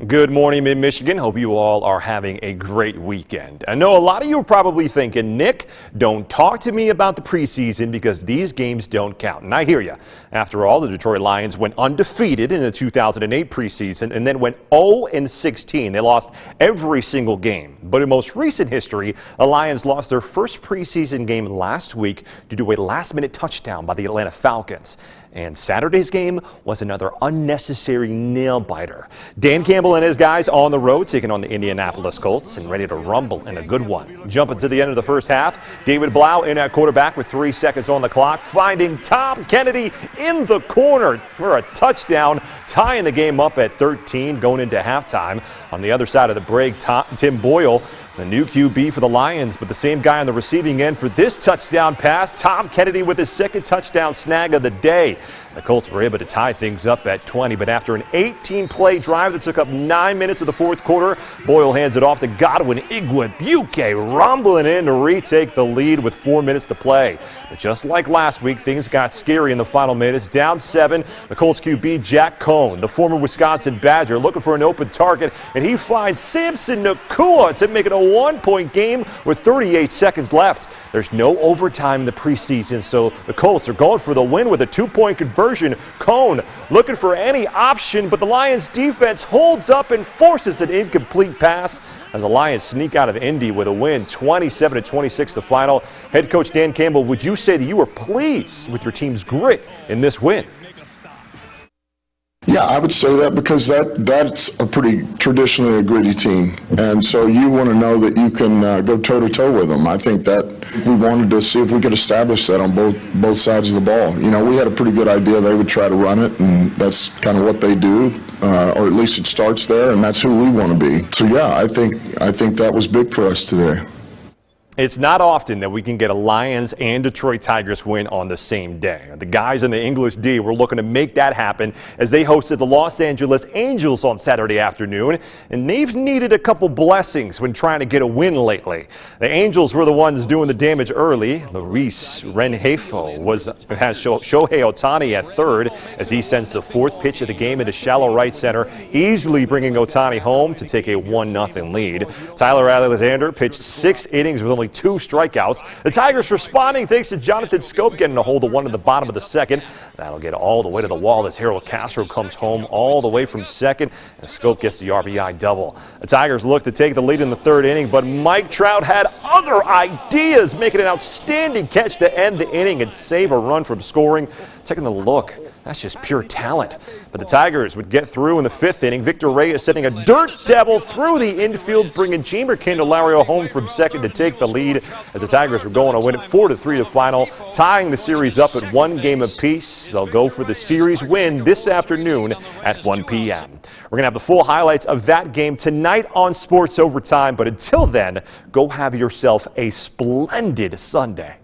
Good morning, Mid-Michigan. Hope you all are having a great weekend. I know a lot of you are probably thinking, Nick, don't talk to me about the preseason because these games don't count. And I hear you. After all, the Detroit Lions went undefeated in the 2008 preseason and then went 0-16. They lost every single game. But in most recent history, the Lions lost their first preseason game last week due to a last-minute touchdown by the Atlanta Falcons. And Saturday's game was another unnecessary nail-biter. Dan Campbell and his guys on the road taking on the Indianapolis Colts and ready to rumble in a good one. Jumping to the end of the first half, David Blau in at quarterback with 3 seconds on the clock, finding Tom Kennedy in the corner for a touchdown, tying the game up at 13 going into halftime. On the other side of the break, Tim Boyle, the new QB for the Lions, but the same guy on the receiving end for this touchdown pass, Tom Kennedy with his second touchdown snag of the day. The Colts were able to tie things up at 20, but after an 18-play drive that took up 9 minutes of the fourth quarter, Boyle hands it off to Godwin Igwebuike, rumbling in to retake the lead with 4 minutes to play. But just like last week, things got scary in the final minutes. Down 7, the Colts QB Jack Cohn, the former Wisconsin Badger, looking for an open target, and he finds Samson Nacua to make it a 1-point game with 38 seconds left. There's no overtime in the preseason, so the Colts are going for the win with a 2-point conversion. Cohn looking for any option, but the Lions defense holds up and forces an incomplete pass as the Lions sneak out of Indy with a win, 27-26 the final. Head coach Dan Campbell, would you say that you were pleased with your team's grit in this win? Yeah, I would say that because that's a pretty traditionally a gritty team. And so you want to know that you can go toe-to-toe with them. I think that we wanted to see if we could establish that on both sides of the ball. You know, we had a pretty good idea they would try to run it, and that's kind of what they do, or at least it starts there, and that's who we want to be. So, yeah, I think that was big for us today. It's not often that we can get a Lions and Detroit Tigers win on the same day. The guys in the English D were looking to make that happen as they hosted the Los Angeles Angels on Saturday afternoon, and they've needed a couple blessings when trying to get a win lately. The Angels were the ones doing the damage early. Luis Rengifo has Shohei Ohtani at third as he sends the fourth pitch of the game into shallow right center, easily bringing Ohtani home to take a 1-0 lead. Tyler Alexander pitched 6 innings with only 2 strikeouts. The Tigers responding thanks to Jonathan Schoop getting a hold of one in the bottom of the second. That'll get all the way to the wall as Harold Castro comes home all the way from second, and Schoop gets the RBI double. The Tigers look to take the lead in the third inning, but Mike Trout had other ideas, making an outstanding catch to end the inning and save a run from scoring. Taking a look, that's just pure talent. But the Tigers would get through in the 5th inning. Victor Reyes setting a dirt devil through the infield, bringing Jeimer Candelario home from second to take the lead as the Tigers were going to win it 4-3 to final, tying the series up at 1 game apiece. They'll go for the series win this afternoon at 1 p.m. We're going to have the full highlights of that game tonight on Sports Overtime, but until then, go have yourself a splendid Sunday.